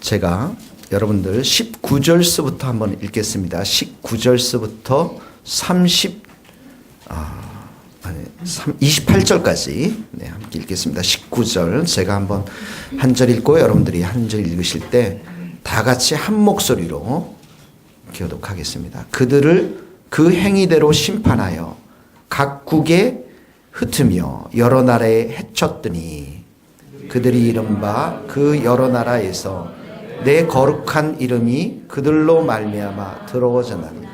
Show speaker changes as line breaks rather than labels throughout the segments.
제가 여러분들 19절서부터 한번 읽겠습니다. 19절서부터 28절까지 함께 읽겠습니다. 19절 제가 한번 한 절 읽고 여러분들이 한 절 읽으실 때 다 같이 한 목소리로 교독하겠습니다. 그들을 그 행위대로 심판하여 각국에 흩으며 여러 나라에 해쳤더니 그들이 이른바 그 여러 나라에서 내 거룩한 이름이 그들로 말미암아 더러워졌나니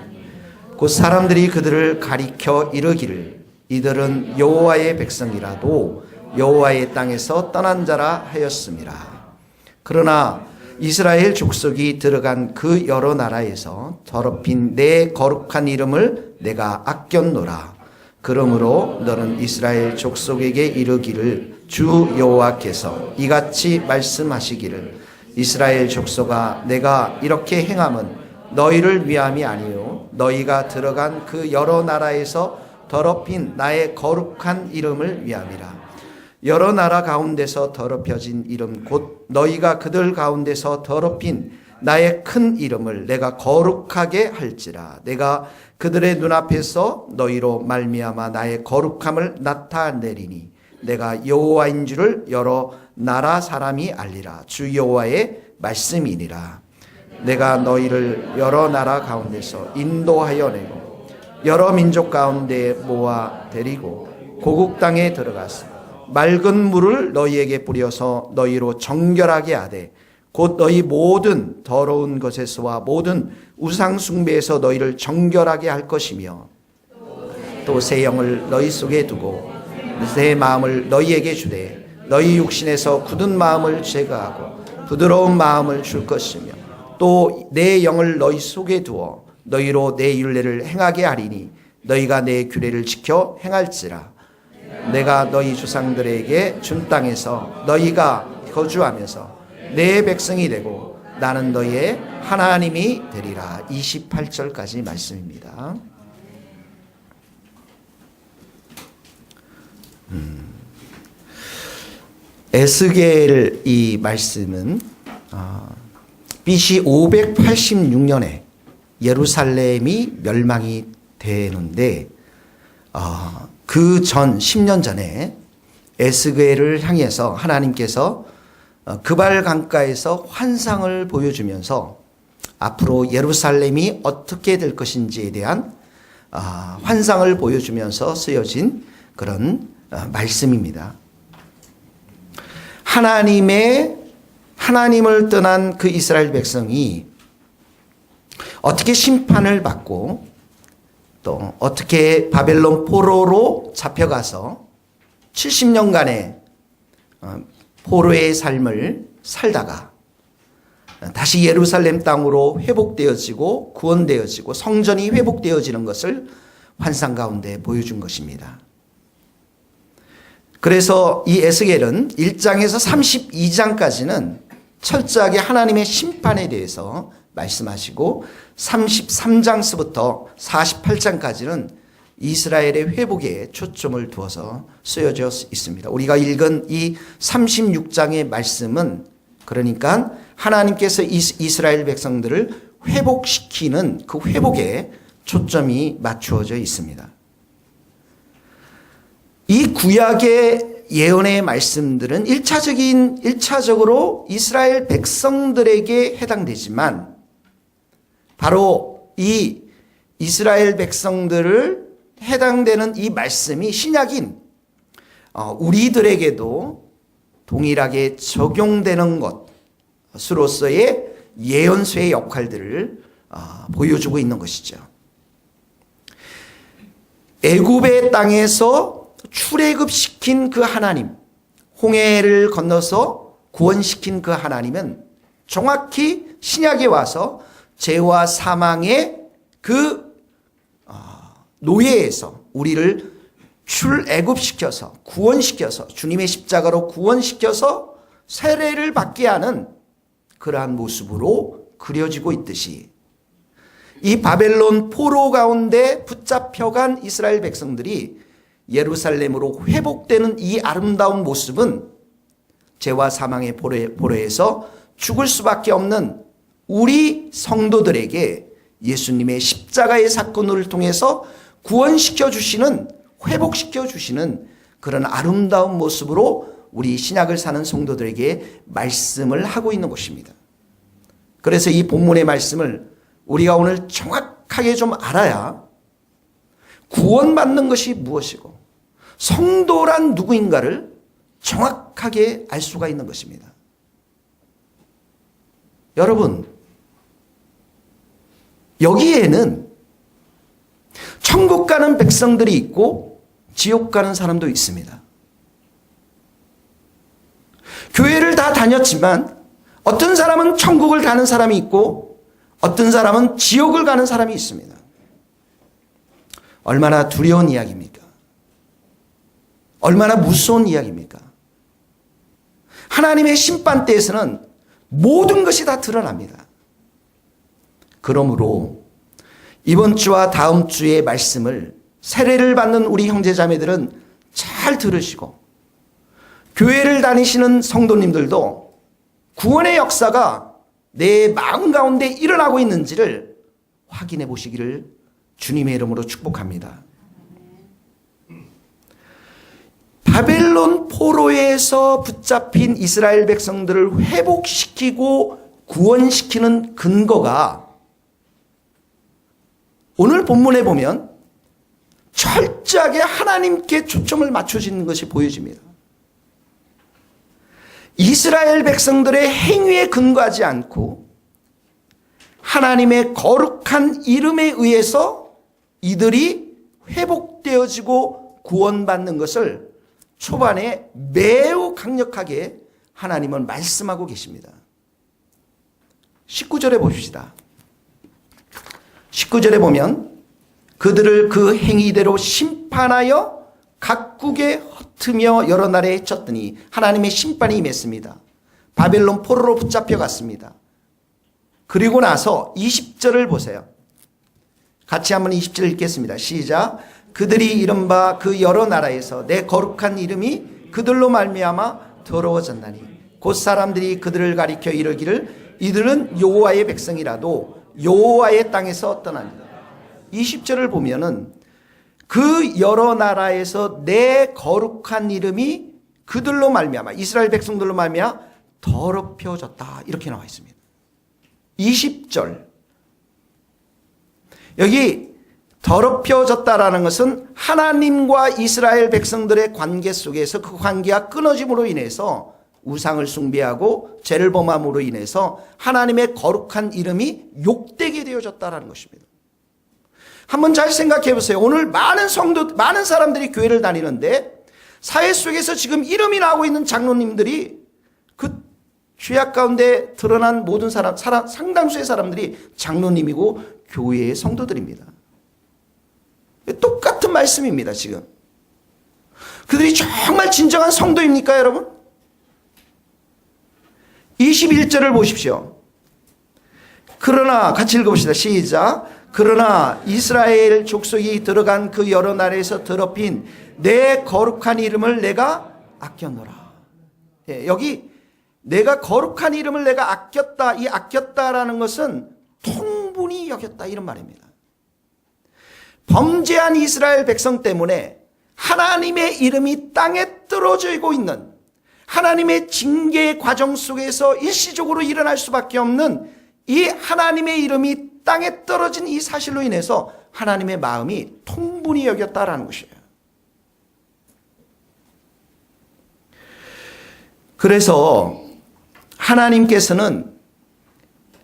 곧 사람들이 그들을 가리켜 이르기를 이들은 여호와의 백성이라도 여호와의 땅에서 떠난 자라 하였음이라. 그러나 이스라엘 족속이 들어간 그 여러 나라에서 더럽힌 내 거룩한 이름을 내가 아꼈노라. 그러므로 너는 이스라엘 족속에게 이르기를 주 여호와께서 이같이 말씀하시기를 이스라엘 족속아 내가 이렇게 행함은 너희를 위함이 아니요 너희가 들어간 그 여러 나라에서 더럽힌 나의 거룩한 이름을 위함이라. 여러 나라 가운데서 더럽혀진 이름 곧 너희가 그들 가운데서 더럽힌 나의 큰 이름을 내가 거룩하게 할지라. 내가 그들의 눈앞에서 너희로 말미암아 나의 거룩함을 나타내리니 내가 여호와인 줄을 여러 나라 사람이 알리라. 주 여호와의 말씀이니라. 내가 너희를 여러 나라 가운데서 인도하여 내고 여러 민족 가운데 모아 데리고 고국 땅에 들어가서 맑은 물을 너희에게 뿌려서 너희로 정결하게 하되 곧 너희 모든 더러운 것에서와 모든 우상 숭배에서 너희를 정결하게 할 것이며 또 새 영을 너희 속에 두고 새 마음을 너희에게 주되 너희 육신에서 굳은 마음을 제거하고 부드러운 마음을 줄 것이며 또 내 영을 너희 속에 두어 너희로 내 율례를 행하게 하리니 너희가 내 규례를 지켜 행할지라. 내가 너희 조상들에게 준 땅에서 너희가 거주하면서 내 백성이 되고 나는 너희의 하나님이 되리라. 28절까지 말씀입니다. 에스겔 이 말씀은 BC 586년에 예루살렘이 멸망이 되는데 그 전 10년 전에 에스겔을 향해서 하나님께서 그발 강가에서 환상을 보여주면서 앞으로 예루살렘이 어떻게 될 것인지에 대한 환상을 보여주면서 쓰여진 그런 말씀입니다. 하나님을 떠난 그 이스라엘 백성이 어떻게 심판을 받고 또 어떻게 바벨론 포로로 잡혀가서 70년간의 포로의 삶을 살다가 다시 예루살렘 땅으로 회복되어지고 구원되어지고 성전이 회복되어지는 것을 환상 가운데 보여준 것입니다. 그래서 이 에스겔은 1장에서 32장까지는 철저하게 하나님의 심판에 대해서 말씀하시고 33장서부터 48장까지는 이스라엘의 회복에 초점을 두어서 쓰여져 있습니다. 우리가 읽은 이 36장의 말씀은 그러니까 하나님께서 이스라엘 백성들을 회복시키는 그 회복에 초점이 맞추어져 있습니다. 이 구약의 예언의 말씀들은 1차적으로 이스라엘 백성들에게 해당되지만 바로 이 이스라엘 백성들을 해당되는 이 말씀이 신약인 우리들에게도 동일하게 적용되는 것으로서의 예언서의 역할들을 보여주고 있는 것이죠. 애굽의 땅에서 출애굽시킨 그 하나님, 홍해를 건너서 구원시킨 그 하나님은 정확히 신약에 와서 죄와 사망의 그 노예에서 우리를 출애굽시켜서 구원시켜서 주님의 십자가로 구원시켜서 세례를 받게 하는 그러한 모습으로 그려지고 있듯이 이 바벨론 포로 가운데 붙잡혀간 이스라엘 백성들이 예루살렘으로 회복되는 이 아름다운 모습은 죄와 사망의 포로에서 죽을 수밖에 없는 우리 성도들에게 예수님의 십자가의 사건을 통해서 구원시켜 주시는, 회복시켜 주시는 그런 아름다운 모습으로 우리 신약을 사는 성도들에게 말씀을 하고 있는 것입니다. 그래서 이 본문의 말씀을 우리가 오늘 정확하게 좀 알아야 구원받는 것이 무엇이고 성도란 누구인가를 정확하게 알 수가 있는 것입니다. 여러분, 여기에는 천국 가는 백성들이 있고 지옥 가는 사람도 있습니다. 교회를 다 다녔지만 어떤 사람은 천국을 가는 사람이 있고 어떤 사람은 지옥을 가는 사람이 있습니다. 얼마나 두려운 이야기입니까? 얼마나 무서운 이야기입니까? 하나님의 심판대에서는 모든 것이 다 드러납니다. 그러므로 이번 주와 다음 주의 말씀을 세례를 받는 우리 형제자매들은 잘 들으시고 교회를 다니시는 성도님들도 구원의 역사가 내 마음 가운데 일어나고 있는지를 확인해 보시기를 주님의 이름으로 축복합니다. 바벨론 포로에서 붙잡힌 이스라엘 백성들을 회복시키고 구원시키는 근거가 오늘 본문에 보면 철저하게 하나님께 초점을 맞춰지는 것이 보여집니다. 이스라엘 백성들의 행위에 근거하지 않고 하나님의 거룩한 이름에 의해서 이들이 회복되어지고 구원받는 것을 초반에 매우 강력하게 하나님은 말씀하고 계십니다. 19절에 봅시다. 19절에 보면 그들을 그 행위대로 심판하여 각국에 흩으며 여러 나라에 쳤더니 하나님의 심판이 임했습니다. 바벨론 포로로 붙잡혀 갔습니다. 그리고 나서 20절을 보세요. 같이 한번 20절 읽겠습니다. 시작. 그들이 이른바 그 여러 나라에서 내 거룩한 이름이 그들로 말미암아 더러워졌나니 곧 사람들이 그들을 가리켜 이르기를 이들은 여호와의 백성이라도 여호와의 땅에서 떠납니다. 20절을 보면은 그 여러 나라에서 내 거룩한 이름이 그들로 말미암아 이스라엘 백성들로 말미암아 더럽혀졌다 이렇게 나와 있습니다. 20절 여기 더럽혀졌다라는 것은 하나님과 이스라엘 백성들의 관계 속에서 그 관계가 끊어짐으로 인해서 우상을 숭배하고 죄를 범함으로 인해서 하나님의 거룩한 이름이 욕되게 되어졌다라는 것입니다. 한번 잘 생각해 보세요. 오늘 많은 사람들이 교회를 다니는데 사회 속에서 지금 이름이 나오고 있는 장로님들이 그 죄악 가운데 드러난 모든 상당수의 사람들이 장로님이고 교회의 성도들입니다. 똑같은 말씀입니다, 지금. 그들이 정말 진정한 성도입니까, 여러분? 21절을 보십시오. 그러나 같이 읽어봅시다. 시작. 그러나 이스라엘 족속이 들어간 그 여러 나라에서 더럽힌 내 거룩한 이름을 내가 아꼈노라. 여기 내가 거룩한 이름을 내가 아꼈다. 이 아꼈다라는 것은 통분히 여겼다 이런 말입니다. 범죄한 이스라엘 백성 때문에 하나님의 이름이 땅에 떨어지고 있는 하나님의 징계의 과정 속에서 일시적으로 일어날 수밖에 없는 이 하나님의 이름이 땅에 떨어진 이 사실로 인해서 하나님의 마음이 통분히 여겼다라는 것이에요. 그래서 하나님께서는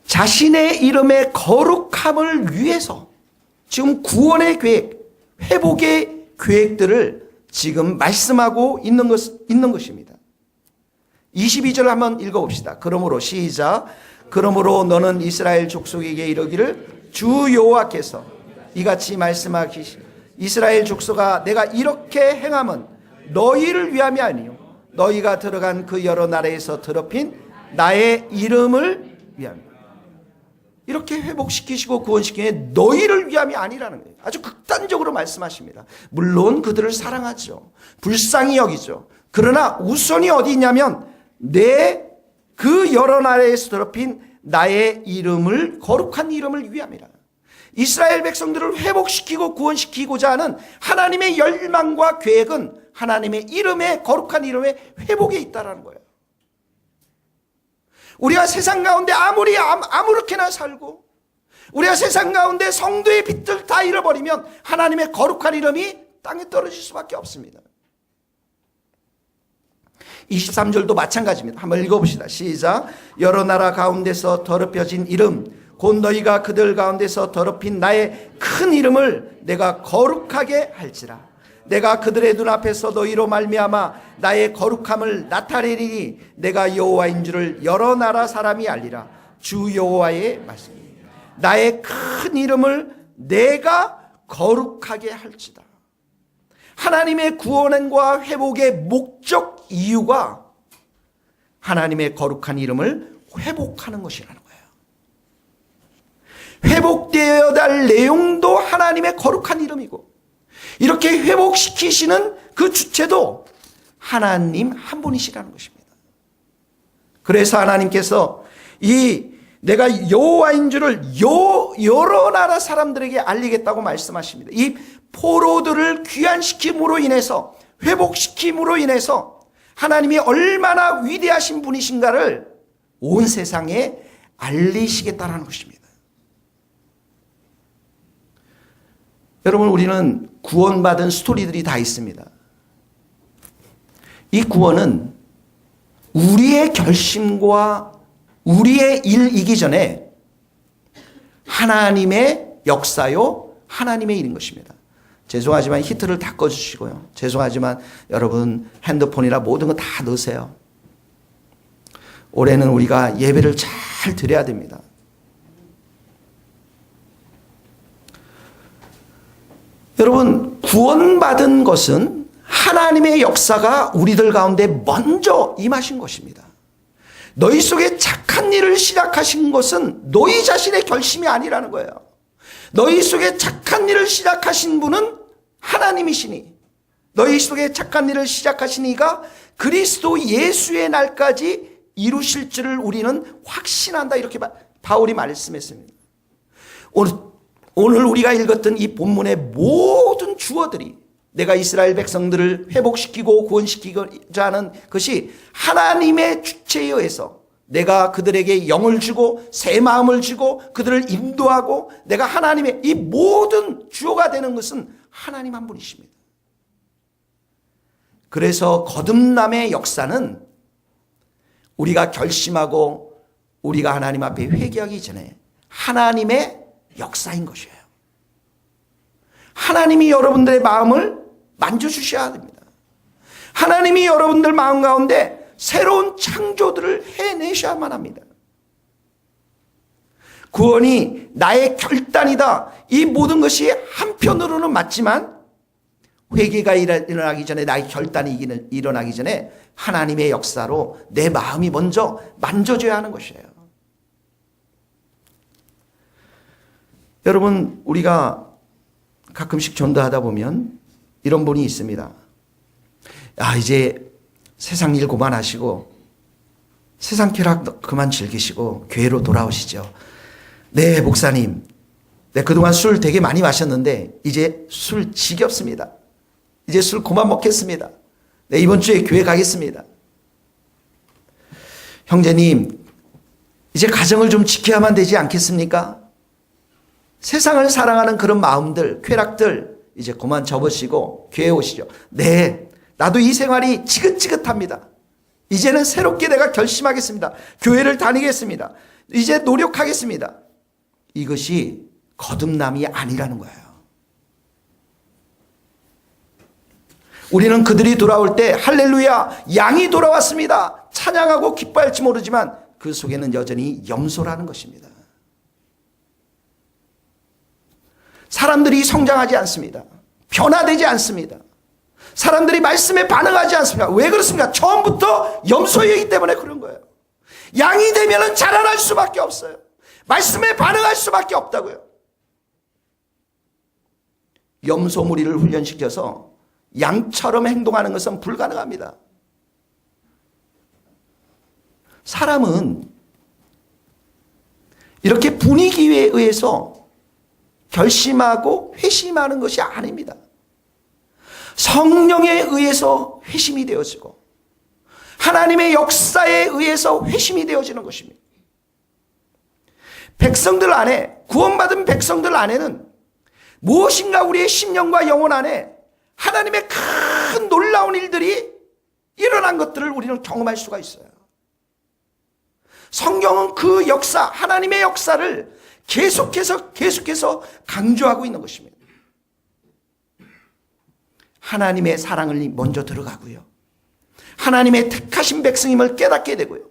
자신의 이름의 거룩함을 위해서 지금 구원의 계획, 회복의 계획들을 지금 말씀하고 있는 것입니다. 22절 한번 읽어봅시다. 그러므로 시작. 그러므로 너는 이스라엘 족속에게 이르기를 주 여호와께서 이같이 말씀하시기 이스라엘 족속아 내가 이렇게 행함은 너희를 위함이 아니요 너희가 들어간 그 여러 나라에서 더럽힌 나의 이름을 위함이다. 이렇게 회복시키시고 구원시키는 너희를 위함이 아니라는 거예요. 아주 극단적으로 말씀하십니다. 물론 그들을 사랑하죠. 불쌍히 여기죠. 그러나 우선이 어디 있냐면 내 그 여러 나라에서 더럽힌 나의 이름을, 거룩한 이름을 위함이라. 이스라엘 백성들을 회복시키고 구원시키고자 하는 하나님의 열망과 계획은 하나님의 이름의, 거룩한 이름의 회복에 있다라는 거예요. 우리가 세상 가운데 아무렇게나 살고, 우리가 세상 가운데 성도의 빛을 다 잃어버리면 하나님의 거룩한 이름이 땅에 떨어질 수밖에 없습니다. 23절도 마찬가지입니다. 한번 읽어봅시다. 시작. 여러 나라 가운데서 더럽혀진 이름, 곧 너희가 그들 가운데서 더럽힌 나의 큰 이름을 내가 거룩하게 할지라. 내가 그들의 눈앞에서 너희로 말미암아 나의 거룩함을 나타내리니 내가 여호와인 줄을 여러 나라 사람이 알리라. 주 여호와의 말씀입니다. 나의 큰 이름을 내가 거룩하게 할지다. 하나님의 구원과 회복의 목적 이유가 하나님의 거룩한 이름을 회복하는 것이라는 거예요. 회복되어야 할 내용도 하나님의 거룩한 이름이고, 이렇게 회복시키시는 그 주체도 하나님 한 분이시라는 것입니다. 그래서 하나님께서 내가 여호와인 줄을 여러 나라 사람들에게 알리겠다고 말씀하십니다. 이 포로들을 귀환시킴으로 인해서, 회복시킴으로 인해서 하나님이 얼마나 위대하신 분이신가를 온 세상에 알리시겠다는 것입니다. 여러분, 우리는 구원받은 스토리들이 다 있습니다. 이 구원은 우리의 결심과 우리의 일이기 전에 하나님의 역사요, 하나님의 일인 것입니다. 죄송하지만 히트를 다 꺼주시고요. 죄송하지만 여러분 핸드폰이나 모든 거 다 넣으세요. 올해는 우리가 예배를 잘 드려야 됩니다. 여러분, 구원받은 것은 하나님의 역사가 우리들 가운데 먼저 임하신 것입니다. 너희 속에 착한 일을 시작하신 것은 너희 자신의 결심이 아니라는 거예요. 너희 속에 착한 일을 시작하신 분은 하나님이시니, 너희 속에 착한 일을 시작하신 이가 그리스도 예수의 날까지 이루실 줄을 우리는 확신한다. 이렇게 바울이 말씀했습니다. 오늘 우리가 읽었던 이 본문의 모든 주어들이 내가 이스라엘 백성들을 회복시키고 구원시키고자 하는 것이 하나님의 주체에 의해서 내가 그들에게 영을 주고 새 마음을 주고 그들을 인도하고 내가 하나님의 이 모든 주어가 되는 것은 하나님 한 분이십니다. 그래서 거듭남의 역사는 우리가 결심하고 우리가 하나님 앞에 회개하기 전에 하나님의 역사인 것이에요. 하나님이 여러분들의 마음을 만져주셔야 됩니다. 하나님이 여러분들 마음 가운데 새로운 창조들을 해내셔야만 합니다. 구원이 나의 결단이다. 이 모든 것이 한편으로는 맞지만 회개가 일어나기 전에, 나의 결단이 일어나기 전에 하나님의 역사로 내 마음이 먼저 만져져야 하는 것이에요. 여러분, 우리가 가끔씩 전도하다 보면 이런 분이 있습니다. 이제 세상 일 그만하시고 세상 쾌락 그만 즐기시고 교회로 돌아오시죠. 네, 목사님. 네, 그동안 술 되게 많이 마셨는데 이제 술 지겹습니다. 이제 술 그만 먹겠습니다. 네, 이번 주에 교회 가겠습니다. 형제님, 이제 가정을 좀 지켜야만 되지 않겠습니까? 세상을 사랑하는 그런 마음들, 쾌락들 이제 그만 접으시고 교회에 오시죠. 네, 나도 이 생활이 지긋지긋합니다. 이제는 새롭게 내가 결심하겠습니다. 교회를 다니겠습니다. 이제 노력하겠습니다. 이것이 거듭남이 아니라는 거예요. 우리는 그들이 돌아올 때 할렐루야, 양이 돌아왔습니다, 찬양하고 기뻐할지 모르지만 그 속에는 여전히 염소라는 것입니다. 사람들이 성장하지 않습니다. 변화되지 않습니다. 사람들이 말씀에 반응하지 않습니다. 왜 그렇습니까? 처음부터 염소이기 때문에 그런 거예요. 양이 되면 자라날 수밖에 없어요. 말씀에 반응할 수밖에 없다고요. 염소 무리를 훈련시켜서 양처럼 행동하는 것은 불가능합니다. 사람은 이렇게 분위기에 의해서 결심하고 회심하는 것이 아닙니다. 성령에 의해서 회심이 되어지고 하나님의 역사에 의해서 회심이 되어지는 것입니다. 백성들 안에, 구원받은 백성들 안에는 무엇인가 우리의 심령과 영혼 안에 하나님의 큰 놀라운 일들이 일어난 것들을 우리는 경험할 수가 있어요. 성경은 그 역사, 하나님의 역사를 계속해서 강조하고 있는 것입니다. 하나님의 사랑을 먼저 들어가고요. 하나님의 택하신 백성임을 깨닫게 되고요.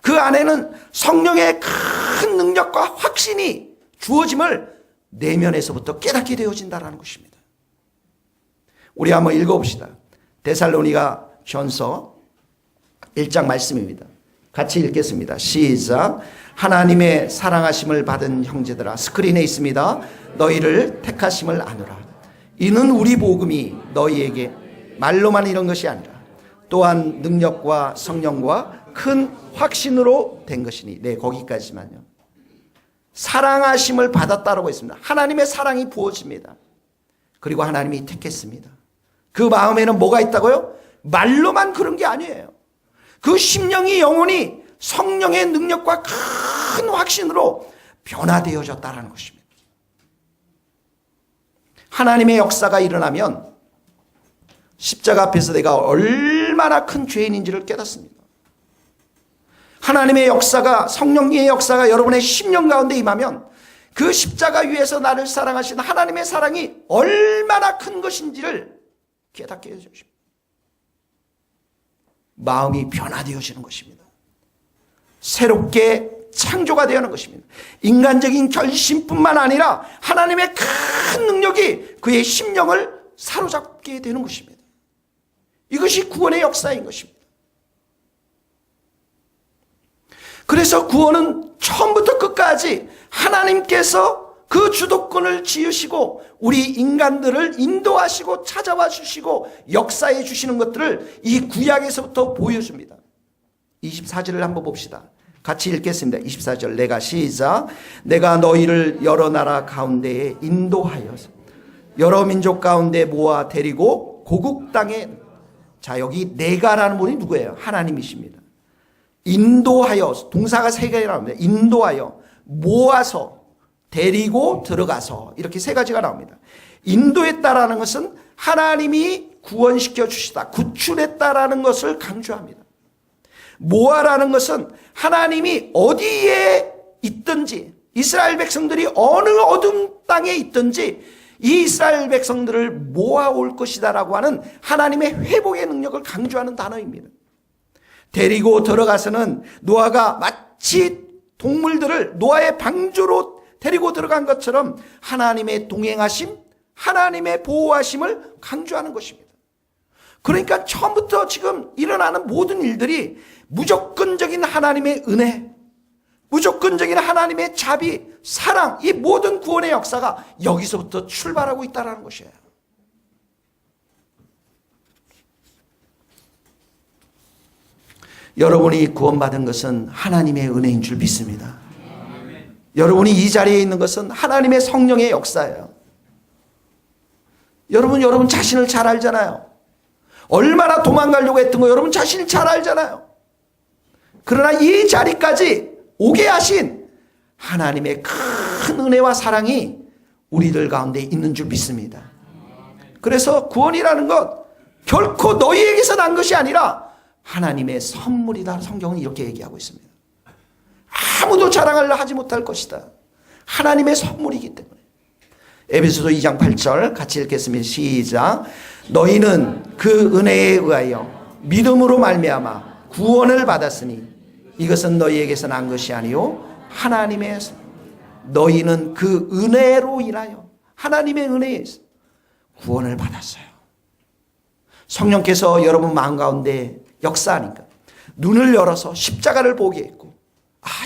그 안에는 성령의 큰 능력과 확신이 주어짐을 내면에서부터 깨닫게 되어진다는 것입니다. 우리 한번 읽어봅시다. 데살로니가 전서 1장 말씀입니다. 같이 읽겠습니다. 시작. 하나님의 사랑하심을 받은 형제들아, 스크린에 있습니다. 너희를 택하심을 아노라. 이는 우리 복음이 너희에게 말로만 이런 것이 아니라 또한 능력과 성령과 큰 확신으로 된 것이니. 네, 거기까지만요. 사랑하심을 받았다라고 했습니다. 하나님의 사랑이 부어집니다. 그리고 하나님이 택했습니다. 그 마음에는 뭐가 있다고요? 말로만 그런 게 아니에요. 그 심령이, 영혼이 성령의 능력과 큰 확신으로 변화되어졌다는 것입니다. 하나님의 역사가 일어나면 십자가 앞에서 내가 얼마나 큰 죄인인지를 깨닫습니다. 하나님의 역사가, 성령의 역사가 여러분의 심령 가운데 임하면 그 십자가 위에서 나를 사랑하신 하나님의 사랑이 얼마나 큰 것인지를 깨닫게 해주십니다. 마음이 변화되어지는 것입니다. 새롭게 창조가 되는 것입니다. 인간적인 결심뿐만 아니라 하나님의 큰 능력이 그의 심령을 사로잡게 되는 것입니다. 이것이 구원의 역사인 것입니다. 그래서 구원은 처음부터 끝까지 하나님께서 그 주도권을 지으시고 우리 인간들을 인도하시고 찾아와 주시고 역사해 주시는 것들을 이 구약에서부터 보여줍니다. 24절을 한번 봅시다. 같이 읽겠습니다. 24절. 내가 시작. 내가 너희를 여러 나라 가운데에 인도하여서 여러 민족 가운데 모아 데리고 고국 땅에. 자, 여기 내가라는 분이 누구예요? 하나님이십니다. 인도하여, 동사가 3개가 나옵니다. 인도하여, 모아서, 데리고 들어가서, 이렇게 3가지가 나옵니다. 인도했다라는 것은 하나님이 구원시켜 주시다, 구출했다라는 것을 강조합니다. 모아라는 것은 하나님이 어디에 있든지, 이스라엘 백성들이 어느 어둠 땅에 있든지 이 이스라엘 백성들을 모아올 것이다라고 하는 하나님의 회복의 능력을 강조하는 단어입니다. 데리고 들어가서는 노아가 마치 동물들을 노아의 방주로 데리고 들어간 것처럼 하나님의 동행하심, 하나님의 보호하심을 강조하는 것입니다. 그러니까 처음부터 지금 일어나는 모든 일들이 무조건적인 하나님의 은혜, 무조건적인 하나님의 자비, 사랑, 이 모든 구원의 역사가 여기서부터 출발하고 있다는 것이에요. 여러분이 구원받은 것은 하나님의 은혜인 줄 믿습니다. 여러분이 이 자리에 있는 것은 하나님의 성령의 역사예요. 여러분 자신을 잘 알잖아요. 얼마나 도망가려고 했던 거 여러분 자신을 잘 알잖아요. 그러나 이 자리까지 오게 하신 하나님의 큰 은혜와 사랑이 우리들 가운데 있는 줄 믿습니다. 그래서 구원이라는 것 결코 너희에게서 난 것이 아니라 하나님의 선물이다. 성경은 이렇게 얘기하고 있습니다. 아무도 자랑하려 하지 못할 것이다. 하나님의 선물이기 때문에. 에베소서 2장 8절 같이 읽겠습니다. 시작. 너희는 그 은혜에 의하여 믿음으로 말미암아 구원을 받았으니 이것은 너희에게서 난 것이 아니요 하나님의 너희는 그 은혜로 인하여 하나님의 은혜에서 구원을 받았어요. 성령께서 여러분 마음 가운데 역사하니까 눈을 열어서 십자가를 보게 했고,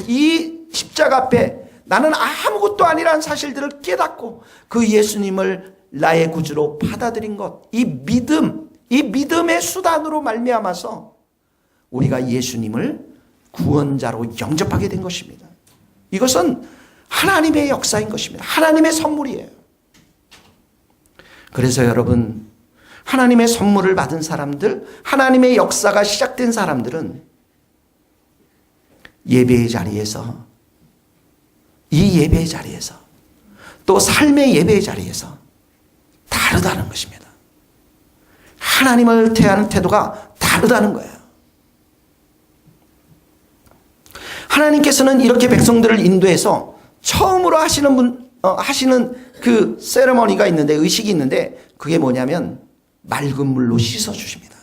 이 십자가 앞에 나는 아무것도 아니라는 사실들을 깨닫고 그 예수님을 나의 구주로 받아들인 것, 이 믿음, 이 믿음의 수단으로 말미암아서 우리가 예수님을 구원자로 영접하게 된 것입니다. 이것은 하나님의 역사인 것입니다. 하나님의 선물이에요. 그래서 여러분, 하나님의 선물을 받은 사람들, 하나님의 역사가 시작된 사람들은 예배의 자리에서, 이 예배의 자리에서, 또 삶의 예배의 자리에서 다르다는 것입니다. 하나님을 대하는 태도가 다르다는 거예요. 하나님께서는 이렇게 백성들을 인도해서 처음으로 하시는 그 세레머니가 있는데, 의식이 있는데, 그게 뭐냐면 맑은 물로 씻어 주십니다.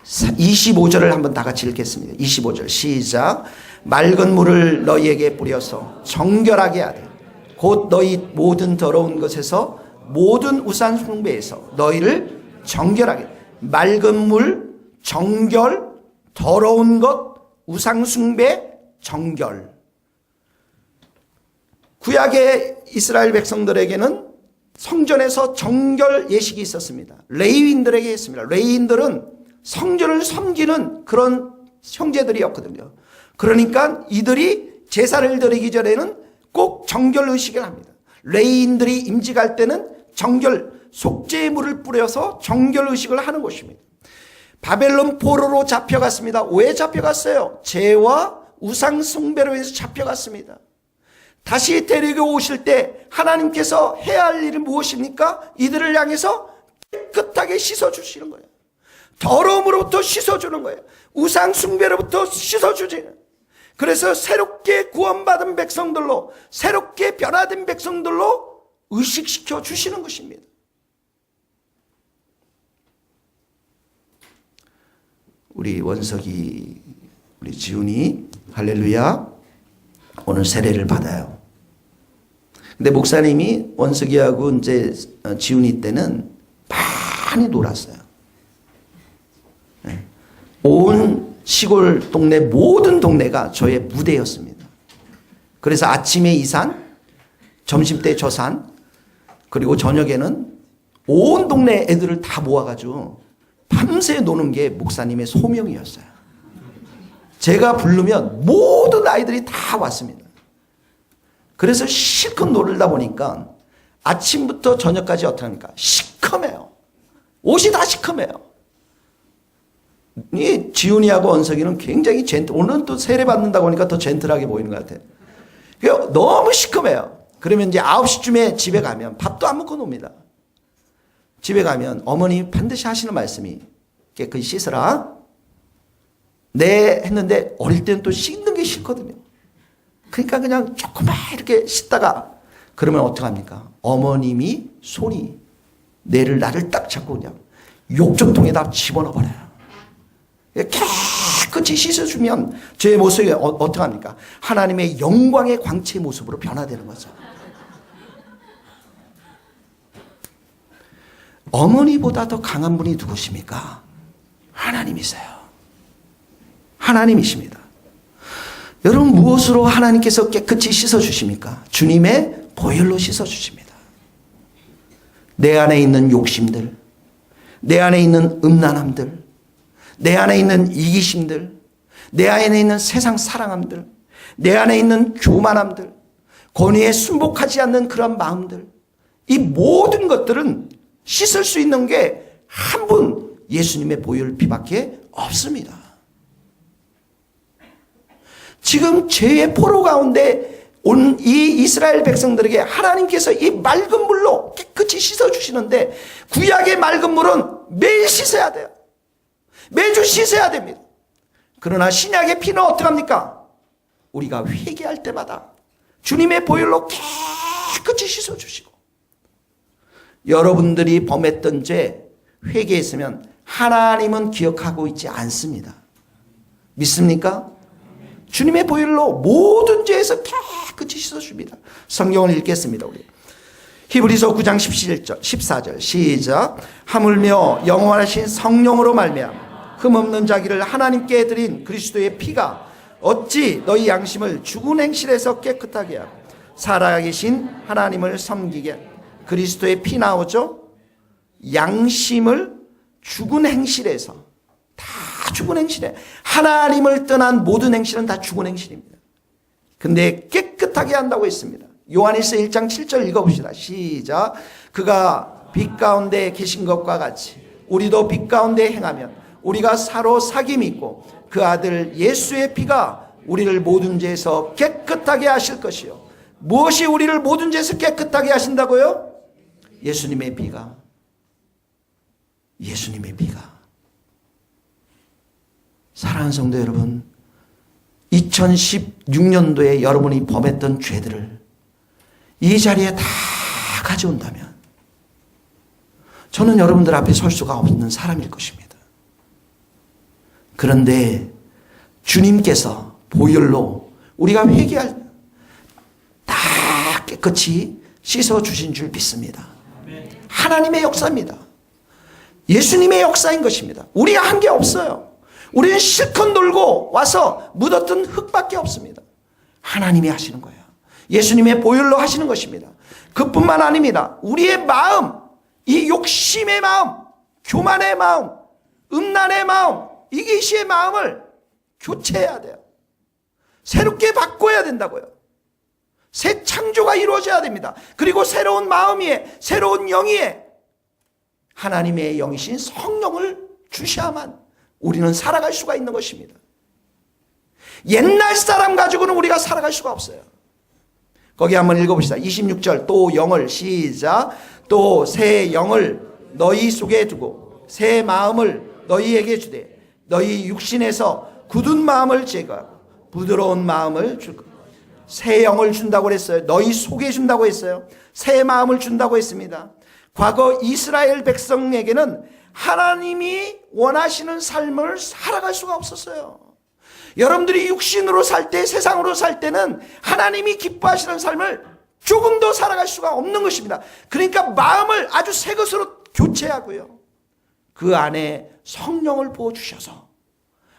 25절을 한번 다 같이 읽겠습니다. 25절 시작. 맑은 물을 너희에게 뿌려서 정결하게 하되 곧 너희 모든 더러운 것에서 모든 우상 숭배에서 너희를 정결하게. 맑은 물, 정결, 더러운 것, 우상 숭배, 정결. 구약의 이스라엘 백성들에게는 성전에서 정결 예식이 있었습니다. 레위인들에게 했습니다. 레위인들은 성전을 섬기는 그런 형제들이었거든요. 그러니까 이들이 제사를 드리기 전에는 꼭 정결 의식을 합니다. 레위인들이 임직할 때는 정결, 속죄의 물을 뿌려서 정결 의식을 하는 것입니다. 바벨론 포로로 잡혀갔습니다. 왜 잡혀갔어요? 죄와 우상 숭배로 해서 잡혀갔습니다. 다시 데리고 오실 때 하나님께서 해야 할 일은 무엇입니까? 이들을 향해서 깨끗하게 씻어주시는 거예요. 더러움으로부터 씻어주는 거예요. 우상 숭배로부터 씻어주지는. 그래서 새롭게 구원받은 백성들로, 새롭게 변화된 백성들로 의식시켜 주시는 것입니다. 우리 원석이, 우리 지훈이, 할렐루야, 오늘 세례를 받아요. 근데 목사님이 원석이하고 이제 지훈이 때는 많이 놀았어요. 온 시골 동네 모든 동네가 저의 무대였습니다. 그래서 아침에 이 산, 점심때 저 산, 그리고 저녁에는 온 동네 애들을 다 모아가지고 밤새 노는 게 목사님의 소명이었어요. 제가 부르면 모든 아이들이 다 왔습니다. 그래서 실컷 놀다 보니까 아침부터 저녁까지 어떻게 합니까? 시커매요. 옷이 다 시커매요. 이 지훈이하고 원석이는 굉장히 오늘은 또 세례 받는다고 하니까 더 젠틀하게 보이는 것 같아요. 너무 시커매요. 그러면 이제 9시쯤에 집에 가면 밥도 안 먹고 놉니다. 집에 가면 어머니 반드시 하시는 말씀이 깨끗이 씻어라. 네 했는데 어릴 때는 또 씻는 게 싫거든요. 그러니까 그냥 조금만 이렇게 씻다가 그러면 어떡합니까? 어머님이 손이 나를 딱 잡고 그냥 욕조통에다 집어넣어 버려요. 깨끗이 씻어주면 제 모습이 어떡합니까? 하나님의 영광의 광채의 모습으로 변화되는 거죠. 어머니보다 더 강한 분이 누구십니까? 하나님이세요. 하나님이십니다. 여러분, 무엇으로 하나님께서 깨끗이 씻어주십니까? 주님의 보혈로 씻어주십니다. 내 안에 있는 욕심들, 내 안에 있는 음란함들, 내 안에 있는 이기심들, 내 안에 있는 세상 사랑함들, 내 안에 있는 교만함들, 권위에 순복하지 않는 그런 마음들, 이 모든 것들은 씻을 수 있는 게 한 분 예수님의 보혈 피밖에 없습니다. 지금 죄의 포로 가운데 온 이 이스라엘 백성들에게 하나님께서 이 맑은 물로 깨끗이 씻어주시는데 구약의 맑은 물은 매일 씻어야 돼요. 매주 씻어야 됩니다. 그러나 신약의 피는 어떡합니까? 우리가 회개할 때마다 주님의 보혈로 깨끗이 씻어주시고 여러분들이 범했던 죄 회개했으면 하나님은 기억하고 있지 않습니다. 믿습니까? 주님의 보혈로 모든 죄에서 깨끗이 씻어줍니다. 성경을 읽겠습니다. 우리 히브리서 9장 14절 시작. 하물며 영원하신 성령으로 말미암아 흠없는 자기를 하나님께 드린 그리스도의 피가 어찌 너희 양심을 죽은 행실에서 깨끗하게 하고 살아계신 하나님을 섬기게. 그리스도의 피 나오죠? 양심을 죽은 행실에서 다 죽은 행실이에요. 하나님을 떠난 모든 행실은 다 죽은 행실입니다. 근데 깨끗하게 한다고 했습니다. 요한일서 1장 7절 읽어봅시다. 시작. 그가 빛 가운데 계신 것과 같이 우리도 빛 가운데 행하면 우리가 사로사귐이 있고 그 아들 예수의 피가 우리를 모든 죄에서 깨끗하게 하실 것이요. 무엇이 우리를 모든 죄에서 깨끗하게 하신다고요? 예수님의 피가. 예수님의 피가. 사랑하는 성도 여러분, 2016년도에 여러분이 범했던 죄들을 이 자리에 다 가져온다면 저는 여러분들 앞에 설 수가 없는 사람일 것입니다. 그런데 주님께서 보혈로 우리가 회개할 때 다 깨끗이 씻어주신 줄 믿습니다. 하나님의 역사입니다. 예수님의 역사인 것입니다. 우리가 한 게 없어요. 우리는 실컷 놀고 와서 묻었던 흙밖에 없습니다. 하나님이 하시는 거예요. 예수님의 보혈로 하시는 것입니다. 그뿐만 아닙니다. 우리의 마음, 이 욕심의 마음, 교만의 마음, 음란의 마음, 이기시의 마음을 교체해야 돼요. 새롭게 바꿔야 된다고요. 새 창조가 이루어져야 됩니다. 그리고 새로운 마음이에, 새로운 영이에 하나님의 영이신 성령을 주셔야만 우리는 살아갈 수가 있는 것입니다. 옛날 사람 가지고는 우리가 살아갈 수가 없어요. 거기 한번 읽어봅시다. 26절 또 영을 시작. 또 새 영을 너희 속에 두고 새 마음을 너희에게 주되 너희 육신에서 굳은 마음을 제거하고 부드러운 마음을 줄 것. 새 영을 준다고 그랬어요. 너희 속에 준다고 했어요. 새 마음을 준다고 했습니다. 과거 이스라엘 백성에게는 하나님이 원하시는 삶을 살아갈 수가 없었어요. 여러분들이 육신으로 살 때, 세상으로 살 때는 하나님이 기뻐하시는 삶을 조금도 살아갈 수가 없는 것입니다. 그러니까 마음을 아주 새 것으로 교체하고요. 그 안에 성령을 부어주셔서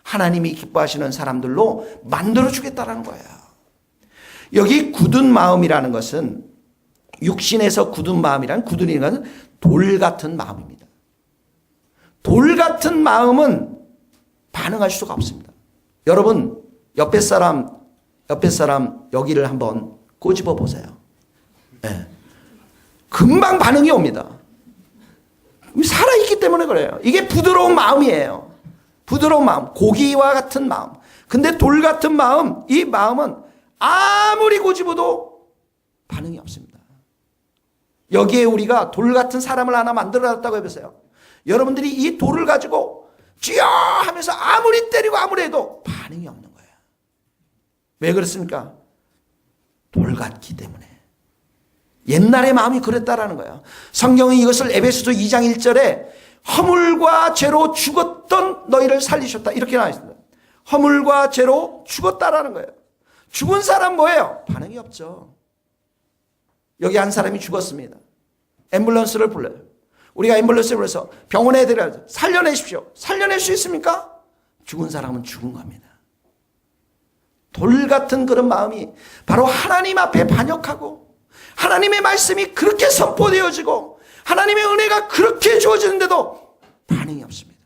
하나님이 기뻐하시는 사람들로 만들어주겠다는 거예요. 여기 굳은 마음이라는 것은 육신에서 굳은 마음이란 굳은 것은 돌 같은 마음입니다. 돌 같은 마음은 반응할 수가 없습니다. 여러분 옆에 사람 여기를 한번 꼬집어 보세요. 네. 금방 반응이 옵니다. 살아있기 때문에 그래요. 이게 부드러운 마음이에요. 부드러운 마음, 고기와 같은 마음. 근데 돌 같은 마음, 이 마음은 아무리 꼬집어도 반응이 없습니다. 여기에 우리가 돌 같은 사람을 하나 만들어놨다고 해보세요. 여러분들이 이 돌을 가지고 쥐어 하면서 아무리 때리고 아무리 해도 반응이 없는 거예요. 왜 그렇습니까? 돌 같기 때문에. 옛날의 마음이 그랬다라는 거예요. 성경은 이것을 에베소서 2장 1절에 허물과 죄로 죽었던 너희를 살리셨다 이렇게 나와 있습니다. 허물과 죄로 죽었다라는 거예요. 죽은 사람 뭐예요? 반응이 없죠. 여기 한 사람이 죽었습니다. 앰뷸런스를 불러요. 우리가 앰뷸런스를 불러서 병원에 데려가서 살려내십시오. 살려낼 수 있습니까? 죽은 사람은 죽은 겁니다. 돌 같은 그런 마음이 바로 하나님 앞에 반역하고 하나님의 말씀이 그렇게 선포되어지고 하나님의 은혜가 그렇게 주어지는데도 반응이 없습니다.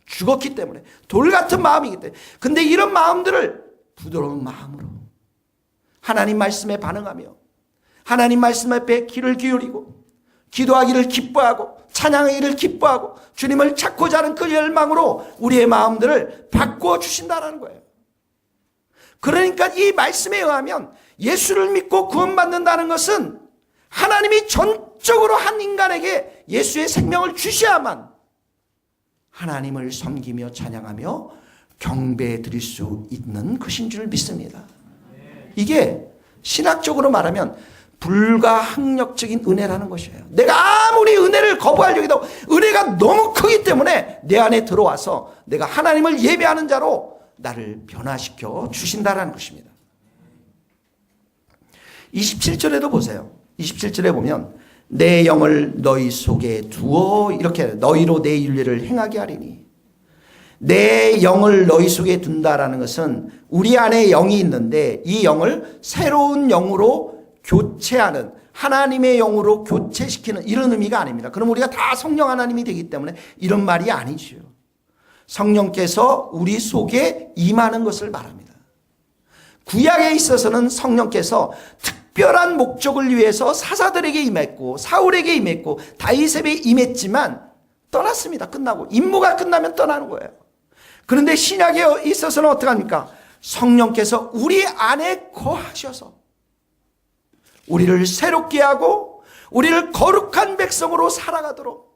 죽었기 때문에 돌 같은 마음이기 때문에. 근데 이런 마음들을 부드러운 마음으로 하나님 말씀에 반응하며 하나님 말씀 앞에 귀를 기울이고 기도하기를 기뻐하고 찬양하기를 기뻐하고 주님을 찾고자 하는 그 열망으로 우리의 마음들을 바꿔주신다는 거예요. 그러니까 이 말씀에 의하면 예수를 믿고 구원받는다는 것은 하나님이 전적으로 한 인간에게 예수의 생명을 주셔야만 하나님을 섬기며 찬양하며 경배해 드릴 수 있는 것인 줄 믿습니다. 이게 신학적으로 말하면 불가항력적인 은혜라는 것이에요. 내가 아무리 은혜를 거부하려고 해도 은혜가 너무 크기 때문에 내 안에 들어와서 내가 하나님을 예배하는 자로 나를 변화시켜 주신다는 것입니다. 27절에도 보세요. 27절에 보면 내 영을 너희 속에 두어 이렇게 너희로 내 윤리를 행하게 하리니 내 영을 너희 속에 둔다라는 것은 우리 안에 영이 있는데 이 영을 새로운 영으로 교체하는 하나님의 영으로 교체시키는 이런 의미가 아닙니다. 그럼 우리가 다 성령 하나님이 되기 때문에 이런 말이 아니죠. 성령께서 우리 속에 임하는 것을 말합니다. 구약에 있어서는 성령께서 특별한 목적을 위해서 사사들에게 임했고 사울에게 임했고 다윗에게 임했지만 떠났습니다. 끝나고 임무가 끝나면 떠나는 거예요. 그런데 신약에 있어서는 어떡합니까? 성령께서 우리 안에 거하셔서 우리를 새롭게 하고 우리를 거룩한 백성으로 살아가도록